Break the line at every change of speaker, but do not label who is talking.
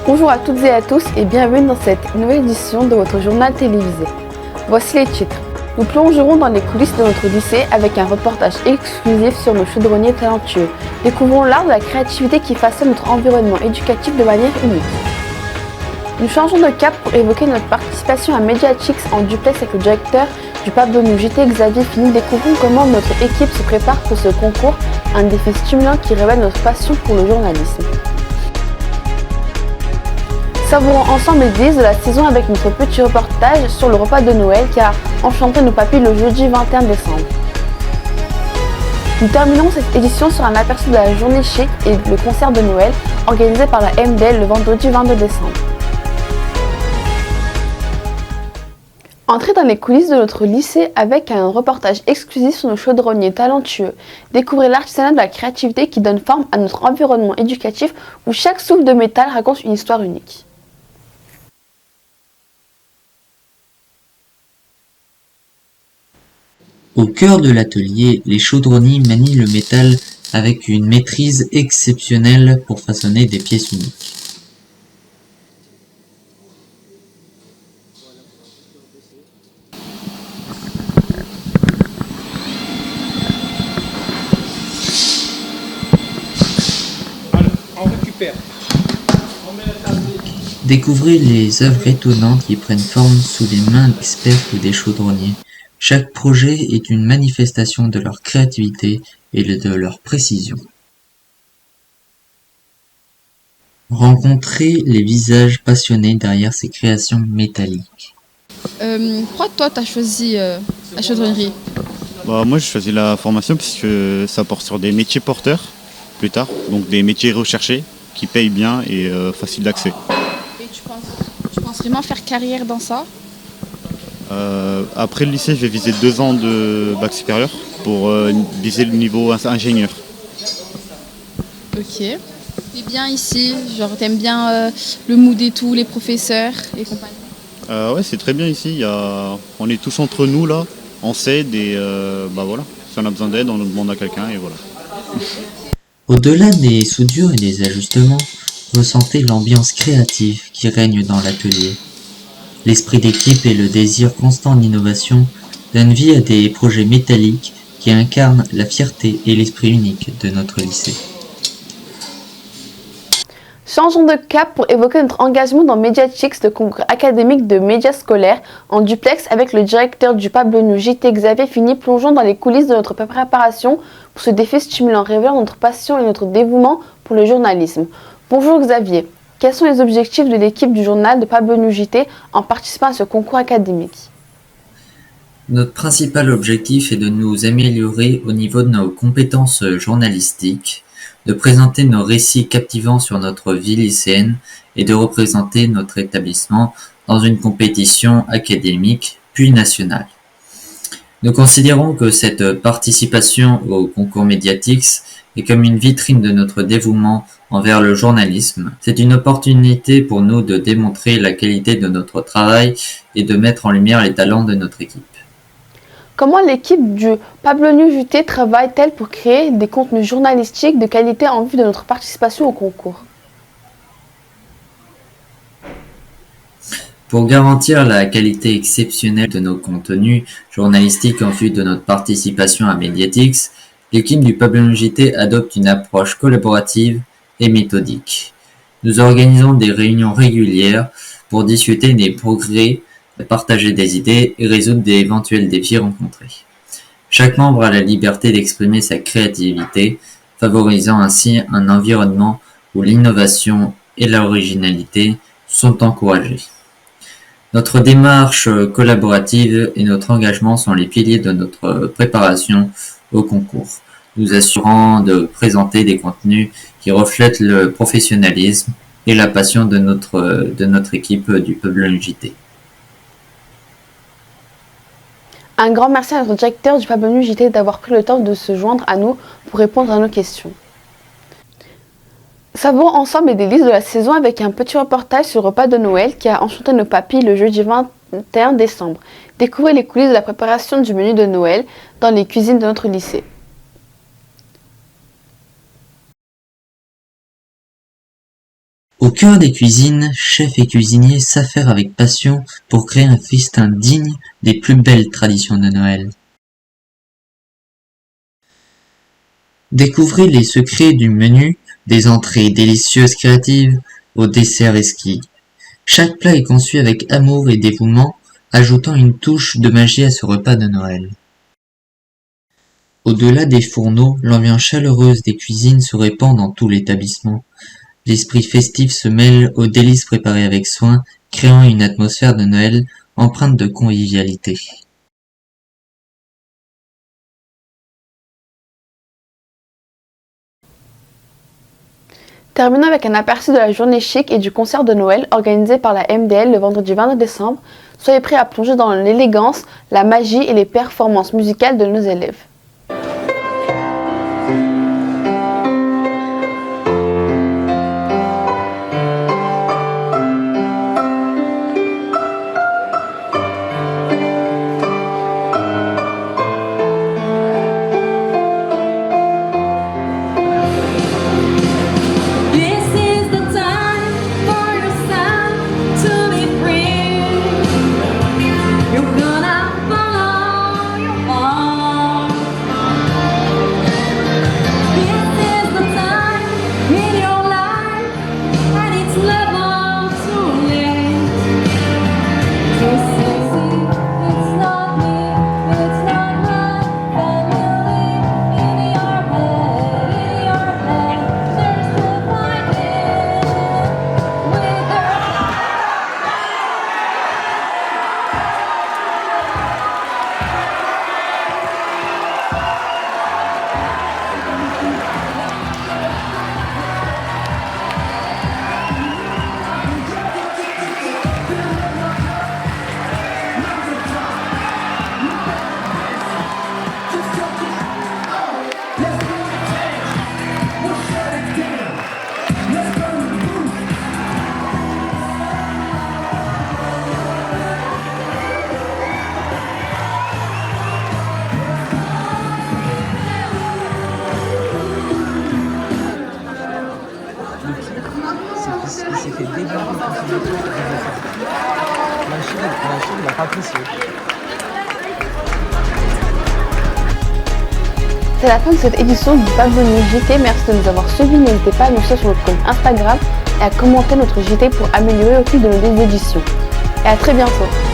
Bonjour à toutes et à tous et bienvenue dans cette nouvelle édition de votre journal télévisé. Voici les titres. Nous plongerons dans les coulisses de notre lycée avec un reportage exclusif sur nos chaudronniers talentueux. Découvrons l'art de la créativité qui façonne notre environnement éducatif de manière unique. Nous changeons de cap pour évoquer notre participation à Mediachix en duplex avec le directeur du Pabonneau JT Xavier Fini. Découvrons comment notre équipe se prépare pour ce concours, un défi stimulant qui révèle notre passion pour le journalisme. Savourons ensemble les délices de la saison avec notre petit reportage sur le repas de Noël qui a enchanté nos papilles le jeudi 21 décembre. Nous terminons cette édition sur un aperçu de la journée chic et le concert de Noël organisé par la MDL le vendredi 22 décembre. Entrez dans les coulisses de notre lycée avec un reportage exclusif sur nos chaudronniers talentueux. Découvrez l'artisanat de la créativité qui donne forme à notre environnement éducatif où chaque souffle de métal raconte une histoire unique.
Au cœur de l'atelier, les chaudronniers manient le métal avec une maîtrise exceptionnelle pour façonner des pièces uniques. Découvrez les œuvres étonnantes qui prennent forme sous les mains d'experts ou des chaudronniers. Chaque projet est une manifestation de leur créativité et de leur précision. Rencontrez les visages passionnés derrière ces créations métalliques.
Pourquoi toi tu as choisi la chaudronnerie?
Moi, j'ai choisi la formation puisque ça porte sur des métiers porteurs plus tard, donc des métiers recherchés qui payent bien et faciles d'accès.
Et tu penses vraiment faire carrière dans ça?
Après le lycée, je vais viser 2 ans de bac supérieur pour viser le niveau ingénieur.
Ok. T'es bien ici, genre t'aimes bien le mood et tout, les professeurs et compagnie?
Ouais, c'est très bien ici. On est tous entre nous là, on s'aide et voilà. Si on a besoin d'aide, on demande à quelqu'un et voilà.
Au-delà des soudures et des ajustements, ressentez l'ambiance créative qui règne dans l'atelier. L'esprit d'équipe et le désir constant d'innovation donnent vie à des projets métalliques qui incarnent la fierté et l'esprit unique de notre lycée.
Changeons de cap pour évoquer notre engagement dans Mediachix, le concours académique de médias scolaires, en duplex avec le directeur du Pabonneau JT Xavier Fini. Plongeons dans les coulisses de notre préparation pour ce défi stimulant, révélant notre passion et notre dévouement pour le journalisme. Bonjour Xavier, quels sont les objectifs de l'équipe du journal de Pabonneau JT en participant à ce concours académique?
Notre principal objectif est de nous améliorer au niveau de nos compétences journalistiques, de présenter nos récits captivants sur notre vie lycéenne et de représenter notre établissement dans une compétition académique puis nationale. Nous considérons que cette participation au concours Mediachix est comme une vitrine de notre dévouement envers le journalisme. C'est une opportunité pour nous de démontrer la qualité de notre travail et de mettre en lumière les talents de notre équipe.
Comment l'équipe du Pabonneau JT travaille-t-elle pour créer des contenus journalistiques de qualité en vue de notre participation au concours?
Pour garantir la qualité exceptionnelle de nos contenus journalistiques en vue de notre participation à Mediachix, l'équipe du Pabonneau JT adopte une approche collaborative et méthodique. Nous organisons des réunions régulières pour discuter des progrès, partager des idées et résoudre d'éventuels défis rencontrés. Chaque membre a la liberté d'exprimer sa créativité, favorisant ainsi un environnement où l'innovation et l'originalité sont encouragées. Notre démarche collaborative et notre engagement sont les piliers de notre préparation au concours, nous assurant de présenter des contenus qui reflètent le professionnalisme et la passion de notre équipe du Pabonneau JT.
Un grand merci à notre directeur du Pabonneau JT d'avoir pris le temps de se joindre à nous pour répondre à nos questions. Savourons ensemble les délices de la saison avec un petit reportage sur le repas de Noël qui a enchanté nos papilles le jeudi 21 décembre. Découvrez les coulisses de la préparation du menu de Noël dans les cuisines de notre lycée.
Au cœur des cuisines, chefs et cuisiniers s'affairent avec passion pour créer un festin digne des plus belles traditions de Noël. Découvrez les secrets du menu, des entrées délicieuses créatives aux desserts exquis. Chaque plat est conçu avec amour et dévouement, ajoutant une touche de magie à ce repas de Noël. Au-delà des fourneaux, l'ambiance chaleureuse des cuisines se répand dans tout l'établissement. L'esprit festif se mêle aux délices préparées avec soin, créant une atmosphère de Noël empreinte de convivialité.
Terminons avec un aperçu de la journée chic et du concert de Noël organisé par la MDL le vendredi 22 décembre. Soyez prêts à plonger dans l'élégance, la magie et les performances musicales de nos élèves.
Machine, il n'a pas apprécié.
C'est la fin de cette édition du Pavillon JT. Merci de nous avoir suivis. N'hésitez pas à nous suivre sur notre compte Instagram et à commenter notre JT pour améliorer au fil de nos éditions. Et à très bientôt.